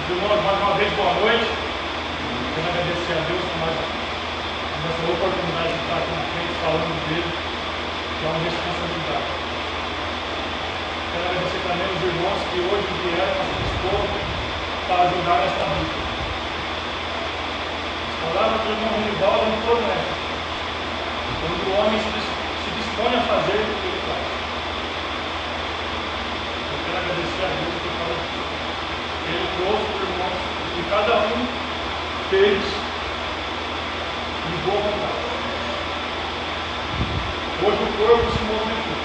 Irmãos, mais uma vez, boa noite. Quero agradecer a Deus por mais essa oportunidade de estar aqui na frente falando dele, que é uma responsabilidade. Quero agradecer também os irmãos que hoje vieram a nossa esposa para ajudar nesta luta. As palavras do irmão Renivaldo não foram essas. Quando o homem se dispõe a fazer o que ele faz. Eu quero agradecer a Deus por causa disso. Ele trouxe os irmãos e cada um fez de boa vontade. Hoje o corpo se movimentou.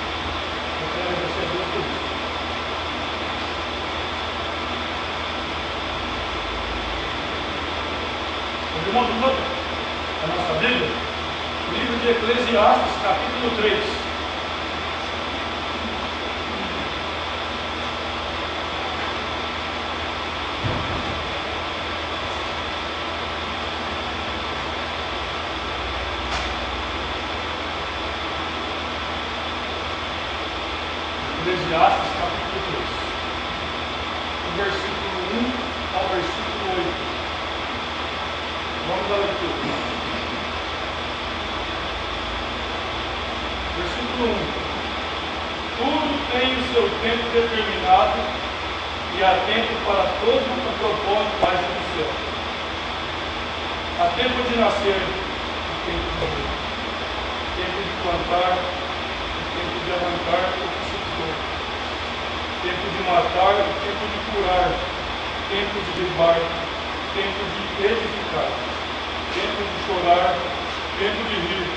Eu quero agradecer a Deus por isso. Os irmãos, notam a nossa Bíblia? Livro de Eclesiastes, capítulo 3. Eclesiastes capítulo 3, do versículo 1 ao versículo 8. Vamos à leitura. Versículo 1. Tudo tem o seu tempo determinado e há tempo para todo o propósito mais do céu. Há tempo de nascer e tempo de morrer. Tempo de plantar e tempo de arrancar o que se for. Tempo de matar e tempo de curar. Tempo de derrubar, tempo de edificar. Tempo de chorar, tempo de rir.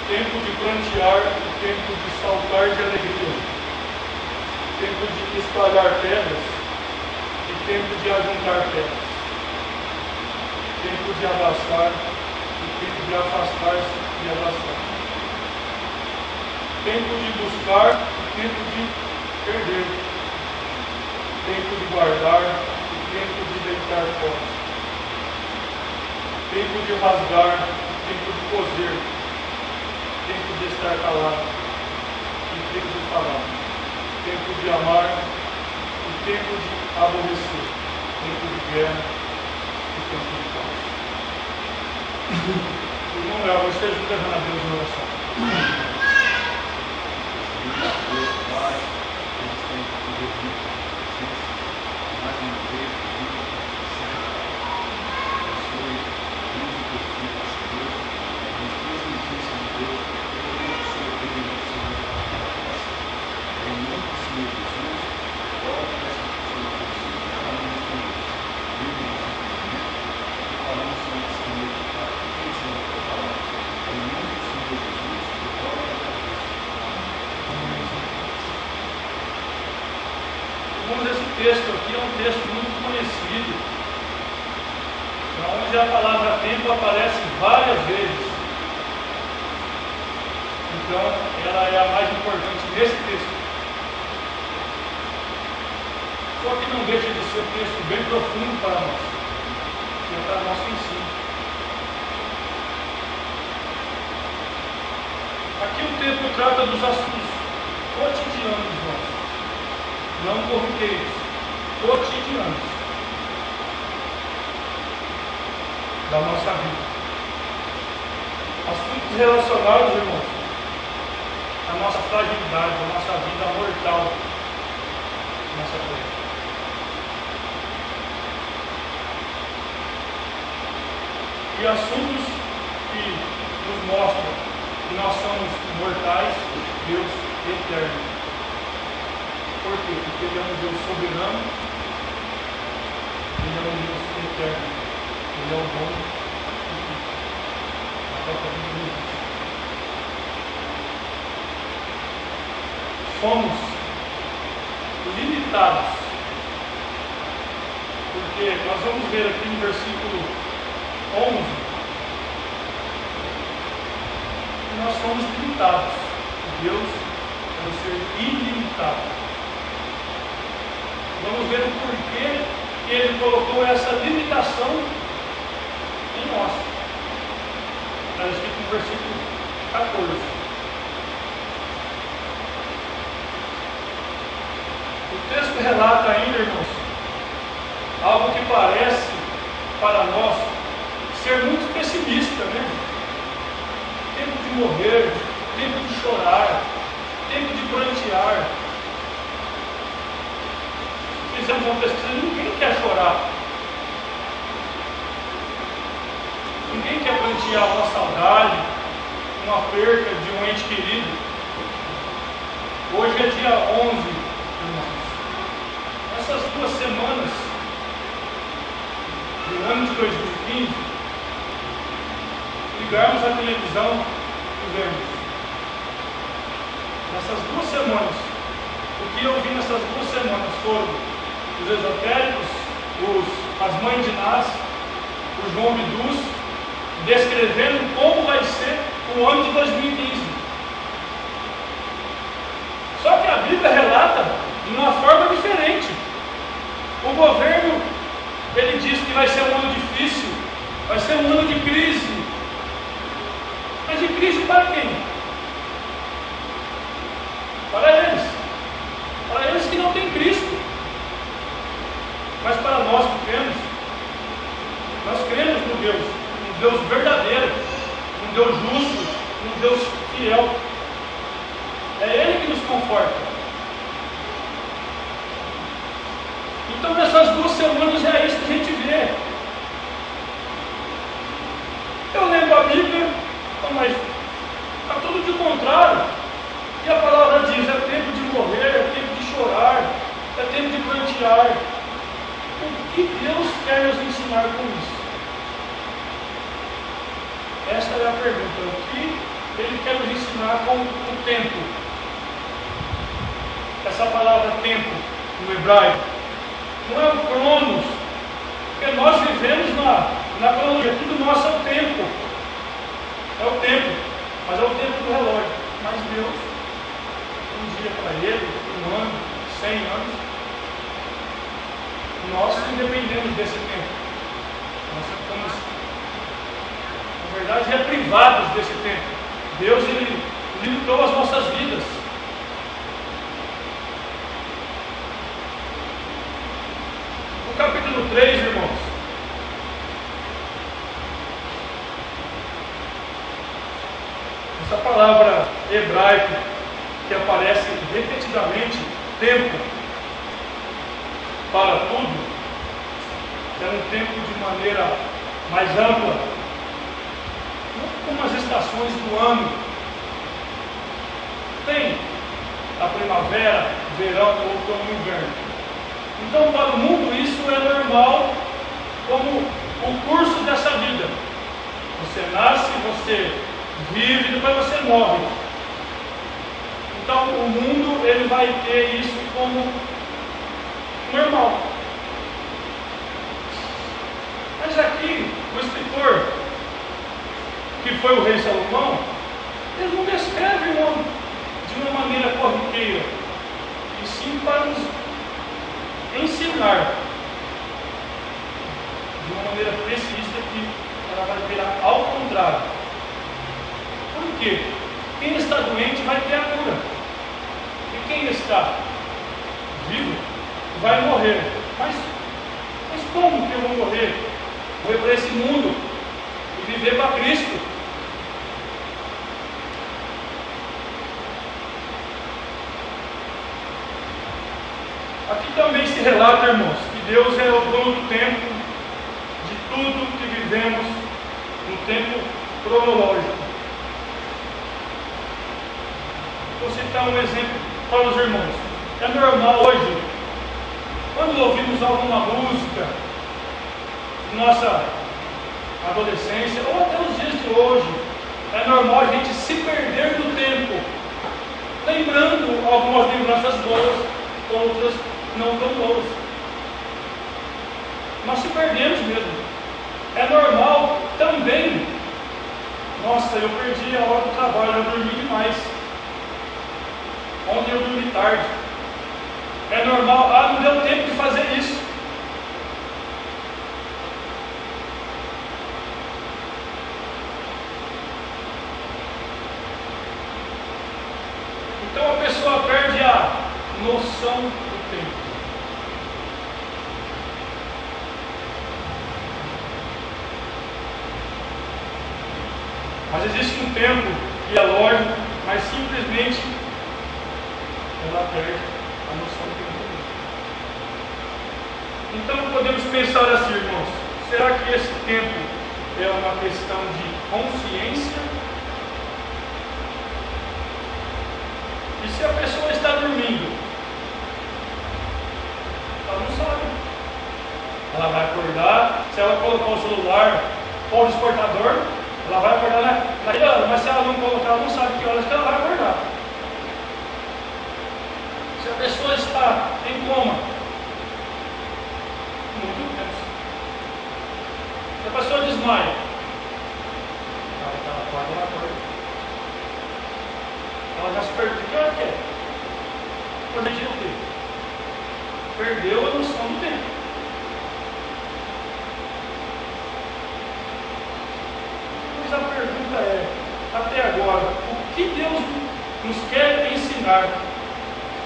Tempo de prantear e tempo de saltar de alegria. Tempo de espalhar pedras e tempo de ajuntar pedras. Tempo de abraçar e tempo de afastar-se e abraçar. Tempo de buscar e tempo de perder. Tempo de guardar e tempo de deitar fora. Tempo de rasgar e tempo de coser. Tempo de estar calado e tempo de falar. Tempo de amar e tempo de aborrecer. Tempo de guerra e tempo de paz. Irmão Léo, você ajuda a Deus na oração. Pai, a gente tem que ouvir mais uma vez, abençoe música de Deus, nos transmitisse de Deus, sobre ele, em nome do Senhor Jesus, ore essa pessoa que precisa, falamos com Deus, vive no nosso momento, e falamos com o Senhor, que o Senhor vai falar, em nome do Senhor Jesus, e ore a Deus. Irmãos, esse texto aqui é um texto muito conhecido, onde a palavra tempo aparece várias vezes. Então, ela é a mais importante nesse texto. Só que não deixa de ser um texto bem profundo para nós, que é para nosso ensino. Aqui o tempo trata dos assuntos cotidianos nossos. Não corriqueiros, cotidianos da nossa vida. Assuntos relacionados, irmãos, à nossa fragilidade, à nossa vida mortal, nossa terra. E assuntos que nos mostram que nós somos mortais, Deus eterno. Por quê? Porque Ele é um Deus soberano, Ele é um Deus eterno, Ele é o bom e tudo. Até o capítulo 20. Somos limitados, porque nós vamos ver aqui no versículo 11, que nós somos limitados. Deus é um ser ilimitado. Vamos ver o porquê que Ele colocou essa limitação em nós. Está escrito no versículo 14. O texto relata ainda, irmãos, fizemos uma pesquisa, ninguém quer chorar. Ninguém quer prantear uma saudade, uma perca de um ente querido. Hoje é dia 11, irmãos. Essas 2 semanas do ano de 2015, ligarmos a televisão e vemos. Nessas 2 semanas, o que eu vi nessas 2 semanas foram os esotéricos, as mães de Nás, o João Bidus, descrevendo como vai ser o ano de 2015. Só que a Bíblia relata de uma forma diferente. O governo, ele diz que vai ser um ano difícil, vai ser um ano de crise. Mas de crise para quem? Para eles. Para eles que não têm Cristo. Mas para nós que cremos, nós cremos no Deus, um Deus verdadeiro, um Deus justo, um Deus fiel. É Ele que nos conforta. Então nessas 2 semanas é isso que a gente vê. Eu lembro a Bíblia, mas está tudo de contrário. E a palavra diz, é tempo de morrer, é tempo de chorar, é tempo de prantear. O que Deus quer nos ensinar com isso? Esta é a pergunta. O que Ele quer nos ensinar com o tempo? Essa palavra tempo, no hebraico, não é o cronos, porque nós vivemos na cronologia, tudo nosso é o tempo. É o tempo, mas é o tempo do relógio. Mas Deus, um dia para Ele, 1 ano, 100 anos, nós independemos desse tempo. Nós estamos, na verdade, privados desse tempo. Deus, Ele limitou as nossas vidas. No capítulo 3, irmãos, essa palavra hebraica que aparece repetidamente, tempo, para tudo, é um tempo de maneira mais ampla, não como as estações do ano. Tem a primavera, verão, outono e inverno. Então, para o mundo, isso é normal, como o curso dessa vida. Você nasce, você vive, depois você morre. Então, o mundo, ele vai ter isso como normal. Mas aqui, o escritor, que foi o rei Salomão, ele não descreve de uma maneira corriqueira, e sim para nos ensinar de uma maneira precisa, que ela vai virar ao contrário. Por quê? Quem está doente vai ter a cura, e quem está vivo vai morrer. Mas como que eu vou morrer? Vou ir para esse mundo e viver para Cristo. Aqui também se relata, irmãos, que Deus é o dono do tempo, de tudo que vivemos no tempo cronológico. Vou citar um exemplo para os irmãos. É normal hoje, quando ouvimos alguma música, nossa adolescência, ou até os dias de hoje, é normal a gente se perder no tempo, lembrando algumas lembranças boas, outras não tão boas. Nós se perdemos mesmo. É normal também. Nossa, eu perdi a hora do trabalho, eu dormi demais. Ontem eu dormi tarde. É normal, não deu tempo de fazer isso. Então a pessoa perde a noção do tempo. Mas existe um tempo que é lógico, mas simplesmente ela perde a noção do tempo. Então podemos pensar assim, irmãos, será que esse tempo é uma questão de consciência? E se a pessoa está dormindo? Ela não sabe. Ela vai acordar, se ela colocar o celular ou o despertador, ela vai acordar naquela hora, mas se ela não colocar, ela não sabe que horas que ela vai acordar. Se a pessoa está em coma, muito tempo. Se a pessoa desmaia, ela acorda. Ela já se perdeu. O que ela quer? Corrigir o quê? Perdeu a noção do tempo. Mas a pergunta é, até agora, o que Deus nos quer ensinar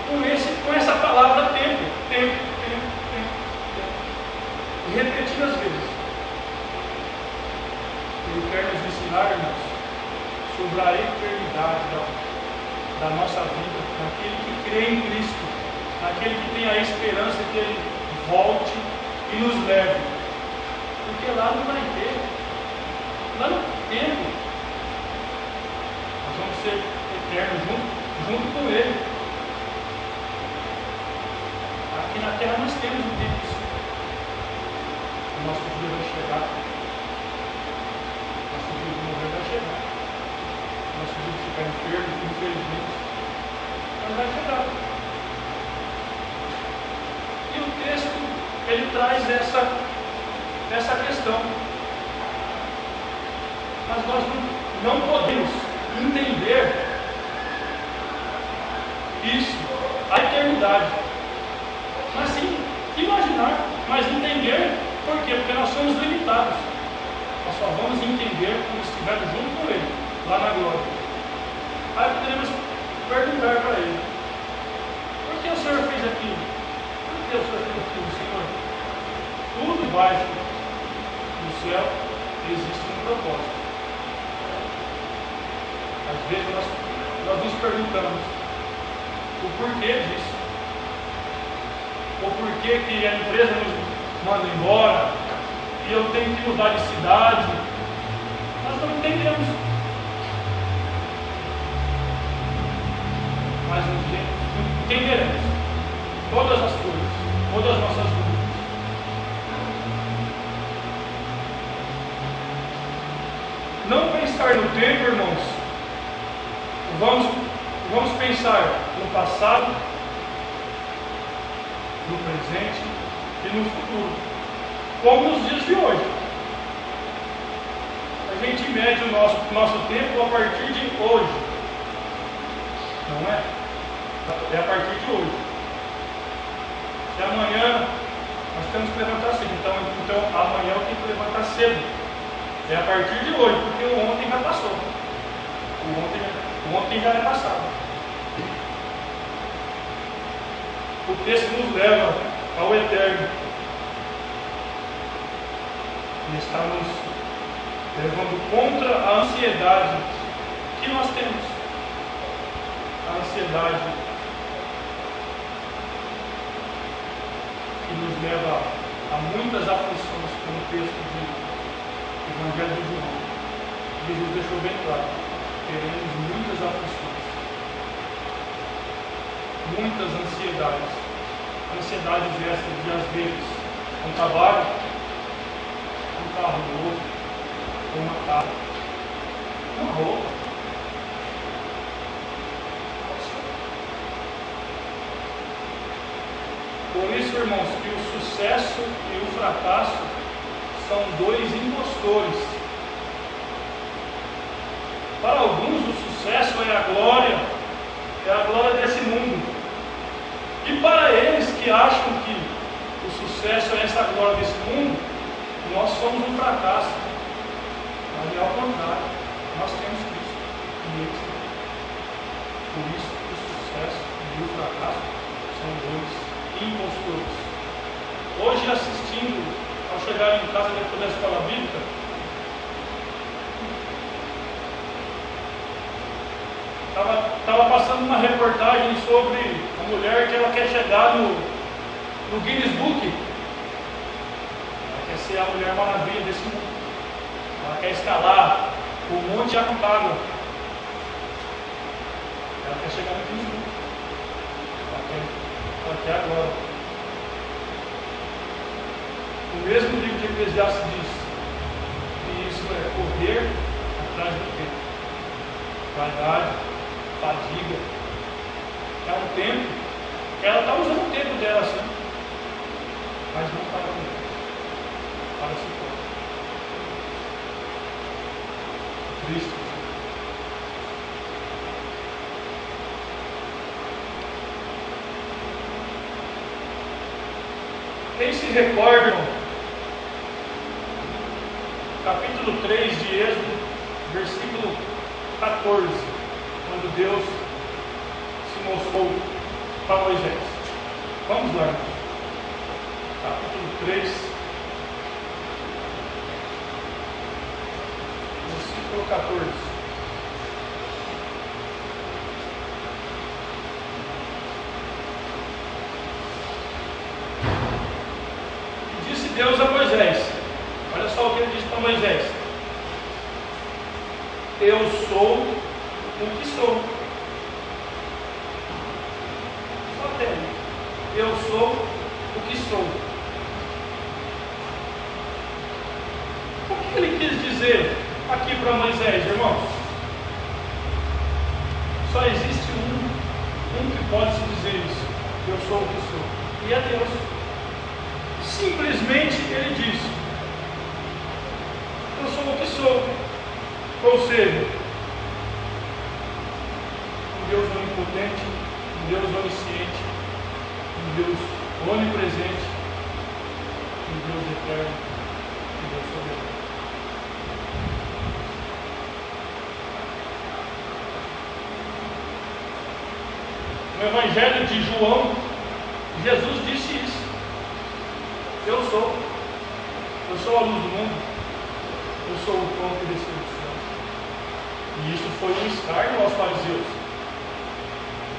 com essa palavra tempo? Tempo. E repetidas vezes. Ele quer nos ensinar, irmãos, sobre a eternidade da nossa vida, naquele que crê em Cristo, naquele que tem a esperança que Ele volte e nos leve. Porque lá não vai ter, lá no tempo, nós vamos ser eternos junto com Ele. Aqui na terra nós temos um tempo. O nosso dia vai chegar. Nosso dia de morrer vai chegar. Nosso dia de ficar enfermo, infelizmente, mas vai chegar. E o texto, ele traz essa questão. Mas nós não podemos entender isso, a eternidade. Mas sim, imaginar, mas entender. Por quê? Porque nós somos limitados. Nós só vamos entender quando estivermos junto com Ele, lá na glória. Aí poderemos perguntar para Ele: por que o Senhor fez aquilo? Por que o Senhor fez aquilo, Senhor? Tudo baixo do céu existe um propósito. Às vezes nós nos perguntamos o porquê disso. O porquê que a empresa nos manda embora, e eu tenho que mudar de cidade. Nós não entendemos. Mas um dia entenderemos todas as coisas, todas as nossas dúvidas. Não pensar no tempo, irmãos. Vamos pensar no passado, no presente e no futuro, como nos dias de hoje. A gente mede o nosso tempo a partir de hoje, não é? É a partir de hoje. Se amanhã nós temos que levantar cedo, então amanhã eu tenho que levantar cedo. É a partir de hoje, porque o ontem já passou. O ontem já é passado. O texto nos leva ao eterno. E está nos levando contra a ansiedade que nós temos. A ansiedade que nos leva a muitas aflições, como o texto do Evangelho de João. Jesus deixou bem claro: teremos muitas aflições, muitas ansiedades. Ansiedades essas de, às vezes, um trabalho, um carro novo, uma casa, uma roupa. Por isso, irmãos, que o sucesso e o fracasso são dois impostores. Para alguns, o sucesso é a glória desse mundo. E para eles que acham que o sucesso é essa glória desse mundo, nós somos um fracasso. Mas é ao contrário, nós temos Cristo e eles têm. Por isso que o sucesso e o fracasso são dois impostores. Hoje, assistindo, ao chegar em casa depois da escola bíblica, estava passando uma reportagem sobre a mulher que ela quer chegar no Guinness Book ser a Mulher Maravilha desse mundo. Ela quer escalar o Monte Aconcagua. Ela quer chegar no fim do mundo. Ela quer agora. O mesmo livro de Eclesiastes diz que isso é correr atrás do tempo. Vaidade, fadiga. É um tempo que ela está usando o tempo dela assim, mas não para com ele. Para si próprio. Triste. Quem se recorda, capítulo 3 de Êxodo, versículo 14, quando Deus se mostrou para Moisés. Vamos lá, irmãos. Capítulo 3, versículo 14. Disse Deus a Moisés, olha só o que ele disse para Moisés: eu sou o que sou. Só até aí. Eu sou o que sou. O que ele quis dizer aqui para Moisés, irmãos? Só existe um que pode se dizer isso: eu sou o que sou. E é Deus. Simplesmente ele diz: eu sou o que sou. Ou seja, um Deus onipotente, um Deus onisciente, um Deus onipresente, um Deus eterno, um Deus soberano. No Evangelho de João, Jesus disse isso: eu sou a luz do mundo, eu sou o pão que desceu do céu. E isso foi um escárnio aos fariseus.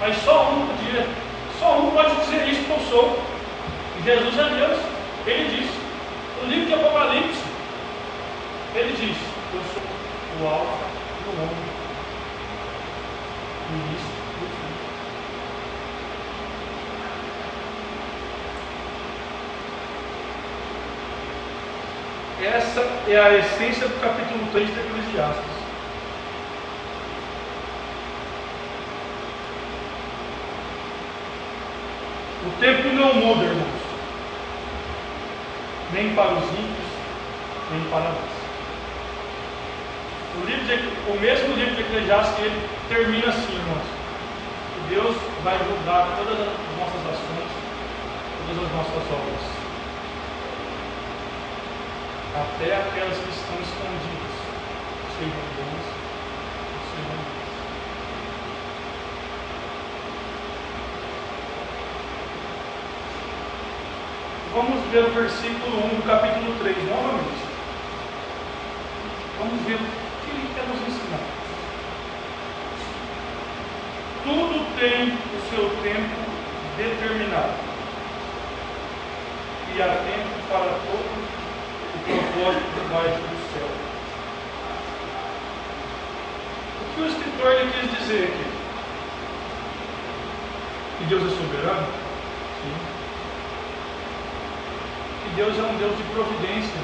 Mas só um pode dizer isso que eu sou. E Jesus é Deus. Ele diz, no livro de Apocalipse, ele diz: eu sou o Alfa e o Ômega, o início e o fim. Essa é a essência do capítulo 3 de Eclesiastes. O tempo não muda, irmãos, nem para os ímpios, nem para nós. O mesmo livro de Eclesiastes, ele termina assim, irmãos: que Deus vai julgar todas as nossas ações, todas as nossas obras, até aquelas que estão escondidas, sejam boas ou sejam ruins. Vamos ver o versículo 1 do capítulo 3 novamente. Vamos ver o que ele quer nos ensinar. Tudo tem o seu tempo determinado, e há tempo para todo o propósito debaixo do céu. O que o escritor ele quis dizer aqui? Que Deus é soberano? Sim. Que Deus é um Deus de providência.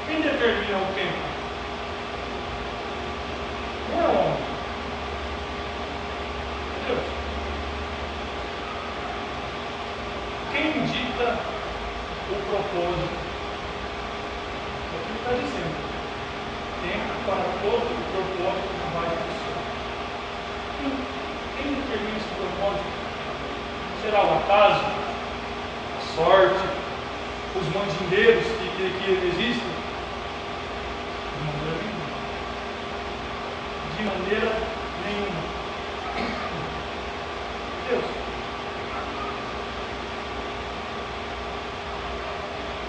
Quem determina o tempo? Não é o homem. É Deus. Quem dita o propósito? É o que ele está dizendo: tempo para todo o propósito debaixo do céu. Quem determina esse propósito? Será o acaso, a sorte, os mandingeiros que existem? De maneira nenhuma. Deus.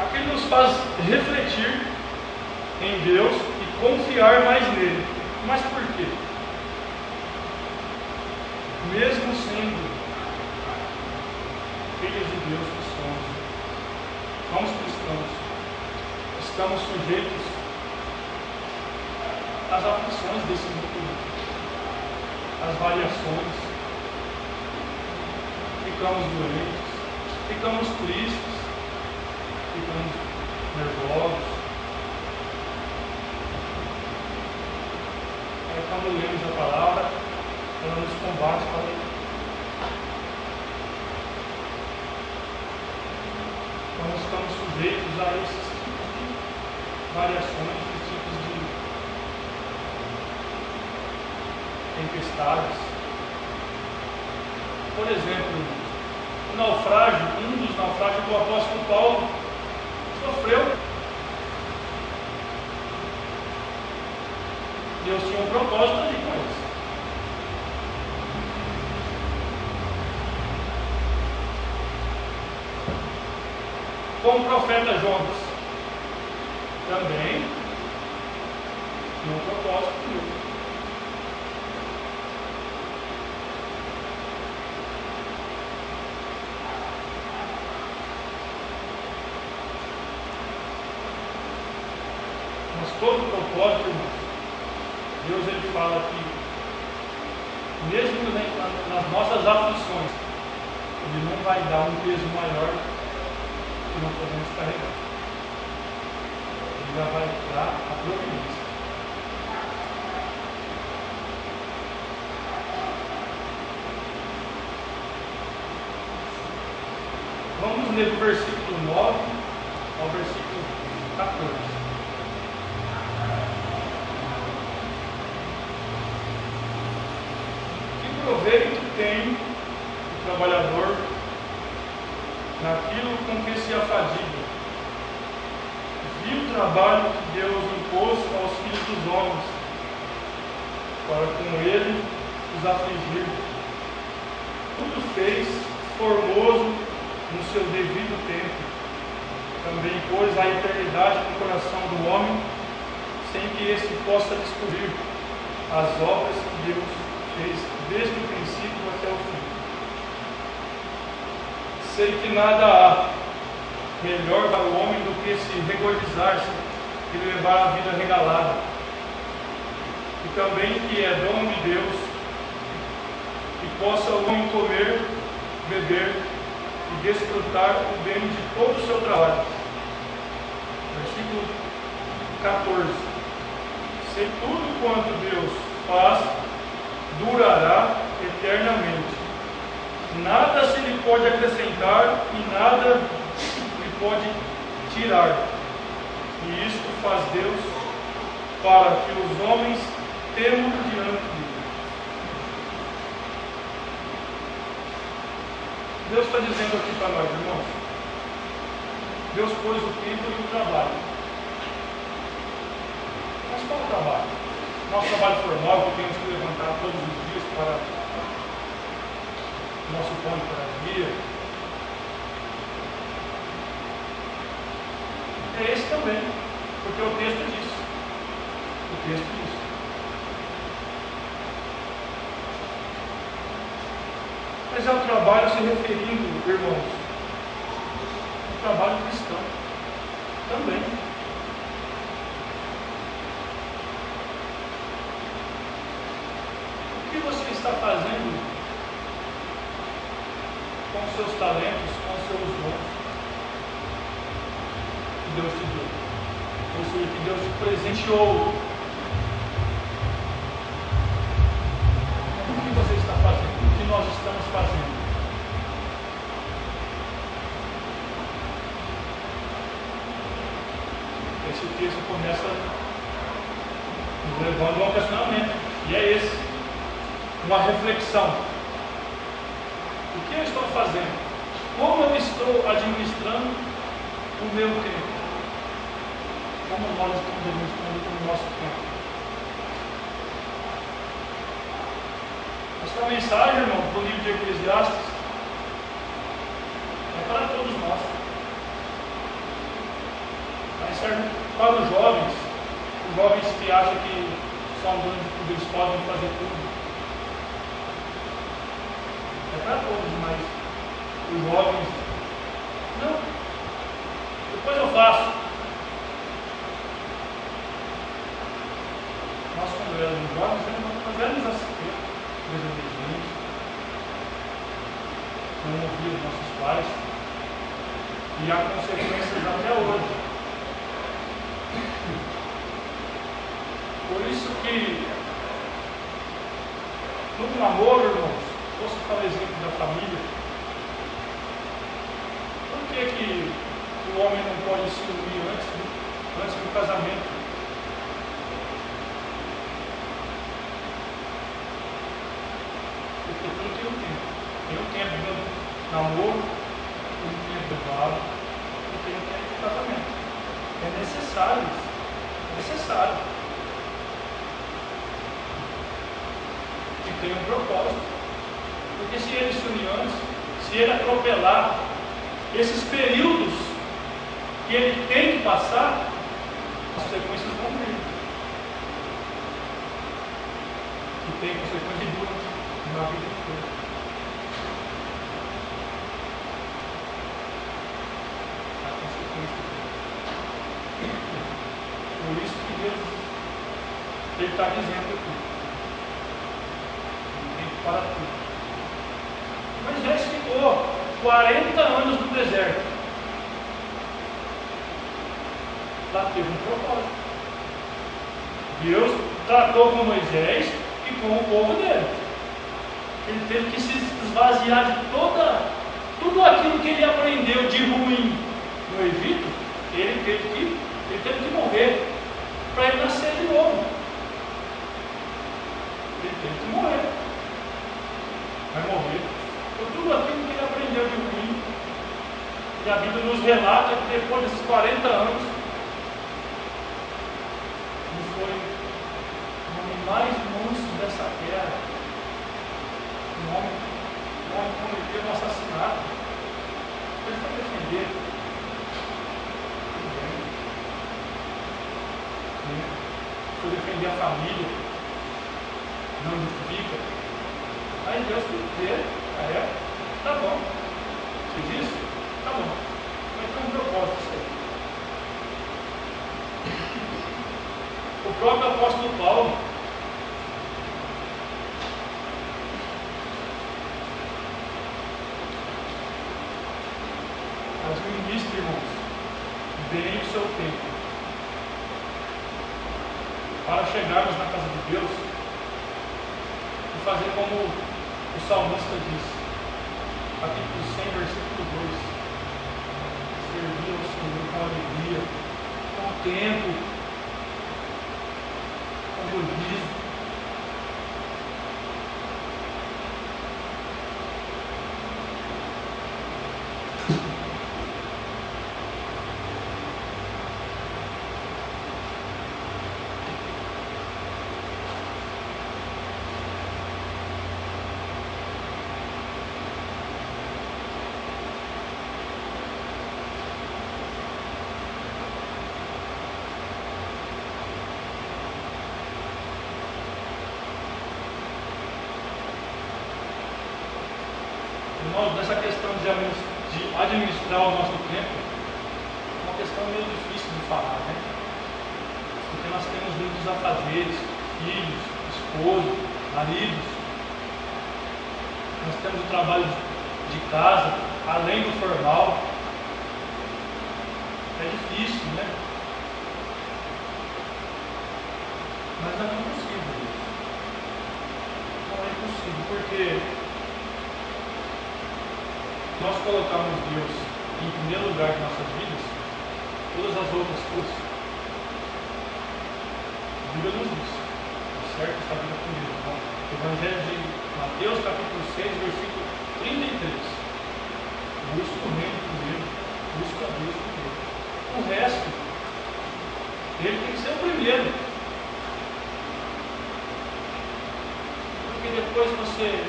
Aqui nos faz refletir em Deus e confiar mais nele. Mas por quê? Mesmo sendo filhos de Deus que somos, nós cristãos, estamos sujeitos às aflições desse mundo, às variações, ficamos doentes, ficamos tristes, ficamos nervosos. Quando lemos a palavra, ela nos combate para quando estamos sujeitos a esses tipos de variações, esses tipos de tempestades. Por exemplo, o naufrágio, um dos naufrágios do apóstolo Paulo sofreu. Deus tinha um propósito ali com eles. Com o profeta Jonas, também tinha um propósito com Deus. Mas todo o propósito, irmãos, Deus ele fala que, mesmo nas nossas aflições, Ele não vai dar um peso maior que não podemos carregar. Ele já vai dar a providência. Vamos ler do versículo 9 ao versículo 14. Proveito tem o trabalhador naquilo com que se afadiga. Viu o trabalho que Deus impôs aos filhos dos homens, para com ele os afligir. Tudo fez formoso no seu devido tempo. Também pôs a eternidade no coração do homem, sem que esse possa descobrir as obras que Deus fez desde o princípio até o fim. Sei que nada há melhor para o homem do que se regozijar-se e levar a vida regalada. E também que é dom de Deus, que possa o homem comer, beber e desfrutar o bem de todo o seu trabalho. Versículo 14. Sei tudo quanto Deus faz durará eternamente. Nada se lhe pode acrescentar e nada lhe pode tirar. E isto faz Deus para que os homens temam diante dele. Deus está dizendo aqui para nós, irmãos, Deus pôs o tempo e o trabalho. Mas qual o trabalho? Nosso trabalho formal, que temos que levantar todos os dias para o nosso pão de cada dia. É esse também, porque o texto diz. O texto diz. Mas é o trabalho se referindo, irmãos, ao trabalho cristão também. O que você está fazendo com os seus talentos, com os seus dons que Deus te deu? Ou seja, que Deus te presenteou. O que você está fazendo? O que nós estamos fazendo? Esse texto começa nos levando a um questionamento, e é esse. Uma reflexão. O que eu estou fazendo? Como eu estou administrando o meu tempo? Como nós estamos administrando o nosso tempo? Esta mensagem, irmão, do livro de Eclesiastes é para todos nós. Mas serve para os jovens que acham que são donos de tudo, eles podem fazer tudo. É para todos, mas os jovens não. Depois eu faço. Nós, quando éramos jovens, nós éramos assim, desobedientes, não ouvir os nossos pais, e há consequências até hoje. Por isso que no namoro, irmãos, posso falar exemplo da família, por que o homem não pode se unir antes do casamento? Porque tudo tem um tempo. Tem um tempo do namoro, tem um tempo do noivado, e tem um tempo do casamento. É necessário isso. É necessário. E tem um propósito. Porque se ele se unir antes, se ele atropelar esses períodos que ele tem que passar, as consequências vão vir. E tem consequências de dura na vida inteira. A consequência dele. Por isso que Deus ele está dizendo aqui. Tem que parar tudo. Moisés ficou 40 anos no deserto. Lá teve um propósito. Deus tratou com Moisés e com o povo dele. Ele teve que se esvaziar de tudo aquilo que ele aprendeu de ruim no Egito. Ele teve que morrer para ele nascer de novo. Ele teve que morrer. Vai morrer por tudo aquilo que ele aprendeu de ruim. E a Bíblia nos relata que depois desses 40 anos, ele foi o homem mais manso dessa terra. Um homem cometeu um assassinato. Ele foi defender. Tudo bem. Foi defender a família. Não justifica. Aí Deus dele, tá bom. Você disse? Tá bom. Mas tem um propósito isso aí. O próprio apóstolo Paulo, administre, irmãos, bem o seu tempo, para chegarmos na casa de Deus e fazer como o salmista diz, capítulo 100, versículo 2: servir ao Senhor com alegria, com tempo, com juízo. Irmãos, nessa questão de administrar o nosso tempo, é uma questão meio difícil de falar, né? Porque nós temos muitos afazeres, filhos, esposo, maridos. Nós temos o trabalho de casa, além do formal. É difícil, né? Mas não é impossível isso. Não é impossível, porque nós colocamos Deus em primeiro lugar de nossas vidas, todas as outras coisas. A Bíblia nos diz, certo? Está vindo primeiro. Então, Evangelho de Mateus, capítulo 6, versículo 33. Busca o reino primeiro, busca a Deus primeiro. O resto, ele tem que ser o primeiro. Porque depois você,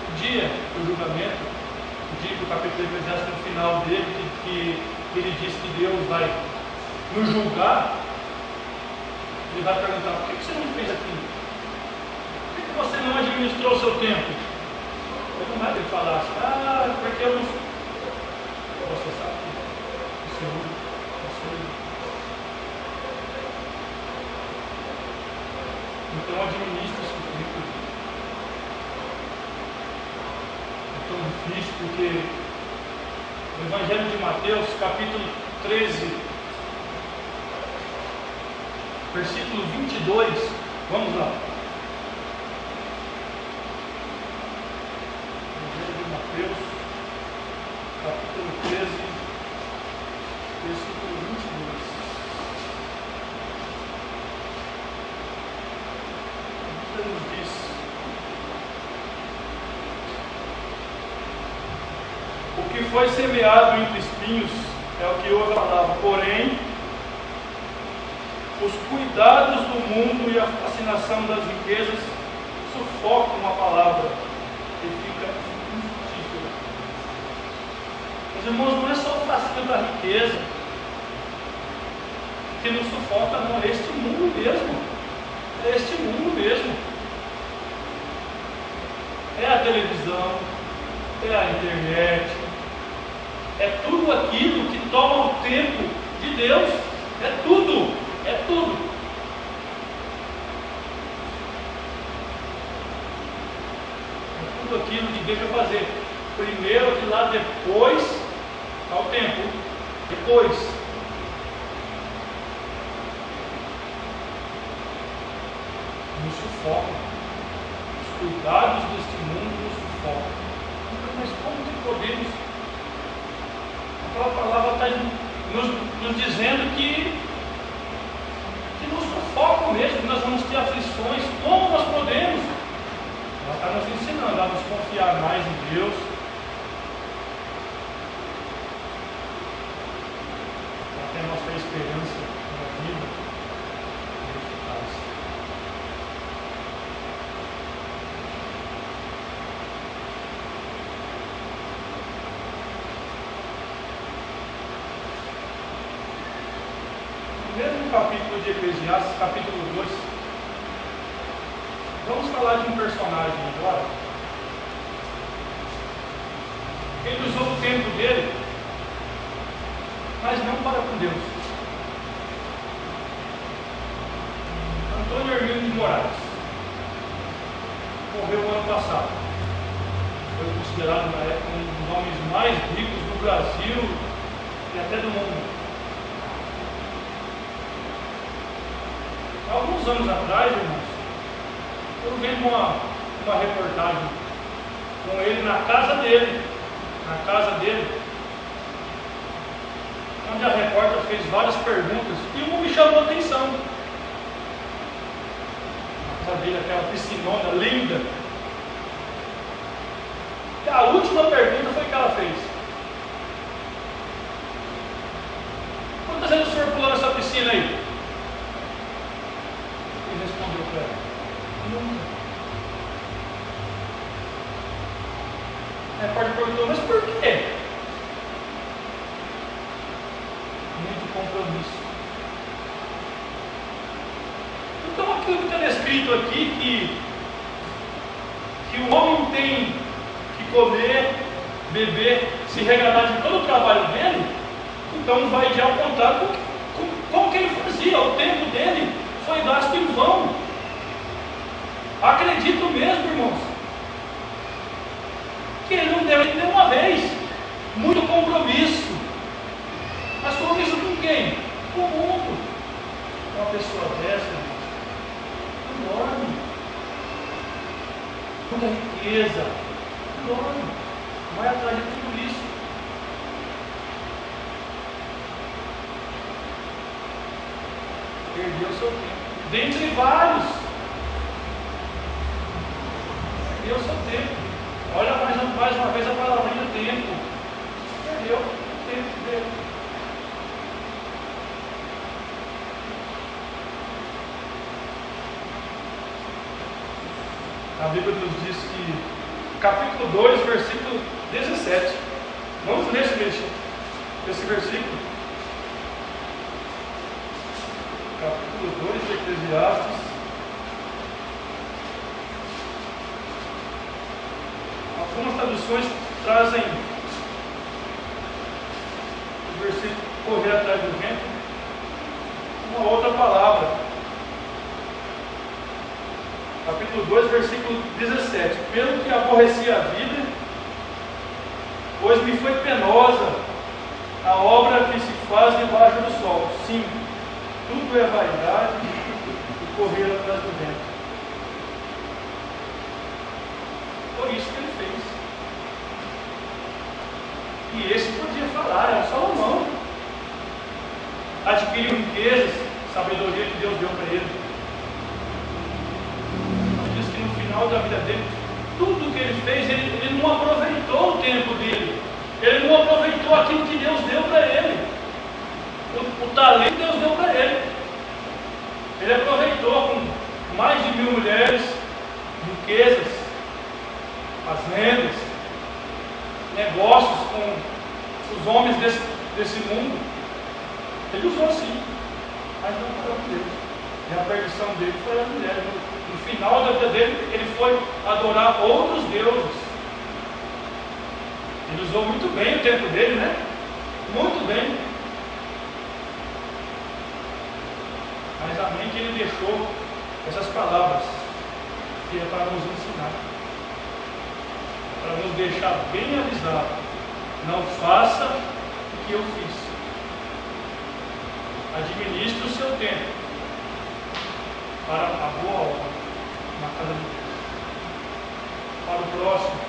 o dia do julgamento, o dia que o capítulo de Eclesiastes no final dele, que ele diz que Deus vai nos julgar, ele vai perguntar: por que você não fez aquilo? Por que você não administrou o seu tempo? Ele não vai ter que falar assim: porque eu não. Você sabe. porque o Evangelho de Mateus, capítulo 13, versículo 22, vamos lá. Evangelho de Mateus, capítulo 13, versículo 22. A Bíblia nos diz: o que foi semeado entre espinhos é o que ouve a palavra, porém os cuidados do mundo e a fascinação das riquezas sufocam a palavra e fica infrutífera. Meus irmãos, não é só o fascínio da riqueza que nos sufoca, não, é este mundo mesmo. É este mundo mesmo. É a televisão, é a internet, é tudo aquilo que toma o tempo de Deus. É tudo, é tudo. É tudo aquilo que deixa fazer. Primeiro de lá, depois ao tempo. Depois. Nos sufoca. Os cuidados deste mundo nos sufocam. Mas como que podemos? Aquela palavra está nos dizendo que nos sufocam mesmo, que nós vamos ter aflições. Como nós podemos? Ela está nos ensinando a nos confiar mais em Deus, até nós ter esperança na vida. Mesmo capítulo de Eclesiastes, capítulo 2, vamos falar de um personagem agora. Ele usou o tempo dele, mas não para com Deus. Antônio Hermínio de Moraes morreu no ano passado. Foi considerado na época um dos homens mais ricos do Brasil e até do mundo. Alguns anos atrás, irmãos, eu vi uma reportagem com ele na casa dele, onde a repórter fez várias perguntas e uma me chamou a atenção. A casa dele, aquela piscinona linda. E a última pergunta foi que ela fez: quantas vezes o senhor pulou nessa piscina aí? Respondeu para ela: nunca. A repórter perguntou: mas por quê? Muito compromisso. Então aquilo que está descrito aqui, que o homem tem que comer, beber, se regalar de todo o trabalho dele, então vai de ao contrário como que ele fazia. O tempo dele foi gasto em vão. Acredito mesmo, irmãos, que ele não deu nem uma vez. Muito compromisso. Mas compromisso com quem? Com o mundo. Uma pessoa dessa, irmãos, não dorme. Muita riqueza, não dorme. Vai atrás de tudo isso. Perdeu seu tempo. Dentre vários. Perdeu seu tempo. Olha mais uma vez a palavrinha tempo. Perdeu o tempo dele. A Bíblia nos diz que, capítulo 2, versículo 17. Vamos ler esse versículo. Capítulo 2 de Eclesiastes. Algumas traduções trazem o versículo correr atrás do vento, uma outra palavra. Capítulo 2, versículo 17. Pelo que aborreci a vida pois me foi penosa a obra que se faz debaixo do sol. Sim, tudo é vaidade e correr atrás do vento. Foi isso que ele fez. E esse podia falar, era Salomão. Adquiriu riquezas, sabedoria que Deus deu para ele. Mas diz que no final da vida dele, tudo que ele fez, ele não aproveitou o tempo dele. Ele não aproveitou aquilo que Deus deu para ele. O talento que Deus deu para ele. Ele aproveitou com mais de 1000 mulheres, riquezas, fazendas, negócios com os homens desse mundo. Ele usou sim, mas não para Deus. E a perdição dele foi a mulher. No final da vida dele, ele foi adorar outros deuses. Ele usou muito bem o tempo dele, né? Muito bem. Mas a mente ele deixou essas palavras, que é para nos ensinar, para nos deixar bem avisado. Não faça o que eu fiz. Administre o seu tempo para a boa obra na casa de Deus. Para o próximo.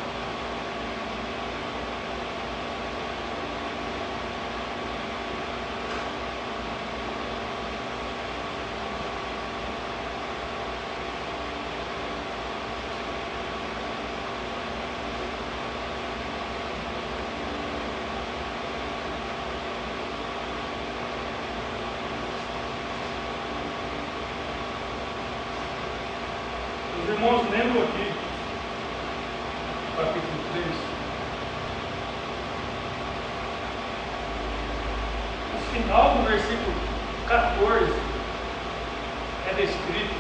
Os irmãos lembram aqui, capítulo 3, no final do versículo 14, é descrito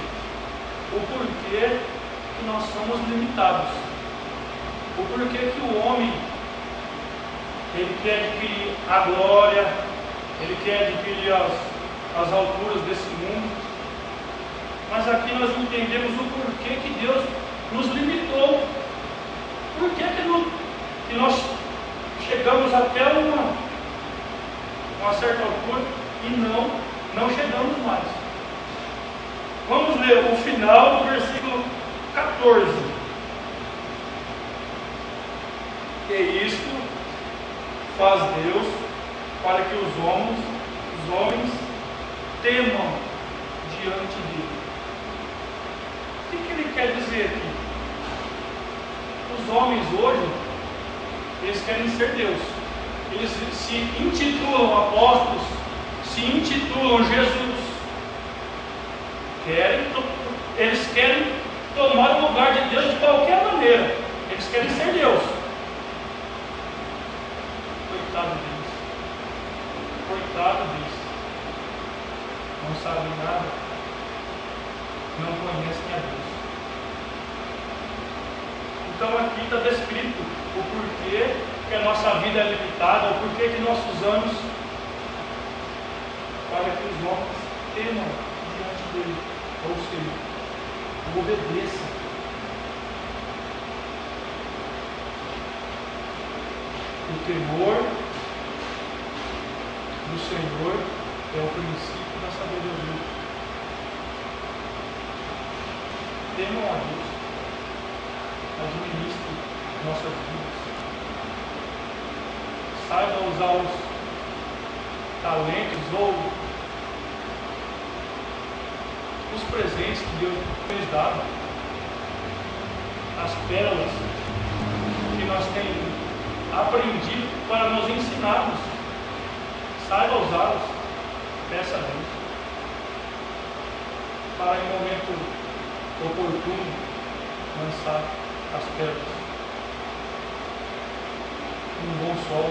o porquê que nós somos limitados, o porquê que o homem, ele quer adquirir a glória, ele quer adquirir as alturas desse mundo. Mas aqui nós entendemos o porquê que Deus nos limitou. Por que nós chegamos até uma certa altura e não chegamos mais. Vamos ler o final do versículo 14. E isto faz Deus para que os homens temam diante dele. O que ele quer dizer aqui? Os homens hoje, eles querem ser Deus. Eles se intitulam apóstolos, se intitulam Jesus. Eles querem tomar o lugar de Deus de qualquer maneira. Eles querem ser Deus. Coitado deles. Coitado deles. Não sabem nada. Não conhecem a Deus. Então aqui está descrito o porquê que a nossa vida é limitada, o porquê que nós usamos para que os homens temam diante dele, ou seja, obedeçam. O temor do Senhor é o princípio da sabedoria. Temam a Deus, administre nossas vidas, saiba usar os talentos ou os presentes que Deus nos dá, as pérolas que nós temos aprendido para nos ensinarmos, saiba usá-los, peça a Deus, para em momento oportuno lançar as pérolas. Um bom sol.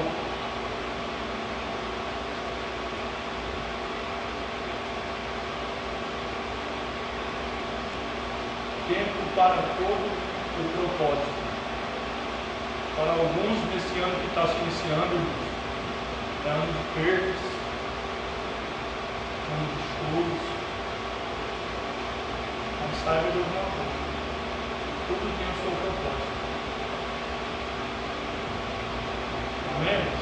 Tempo para todo o propósito. Para alguns, nesse ano que está se iniciando, é ano de perdas, ano de choros. Mas saiba de alguma coisa. Tudo tem o seu propósito. Amém?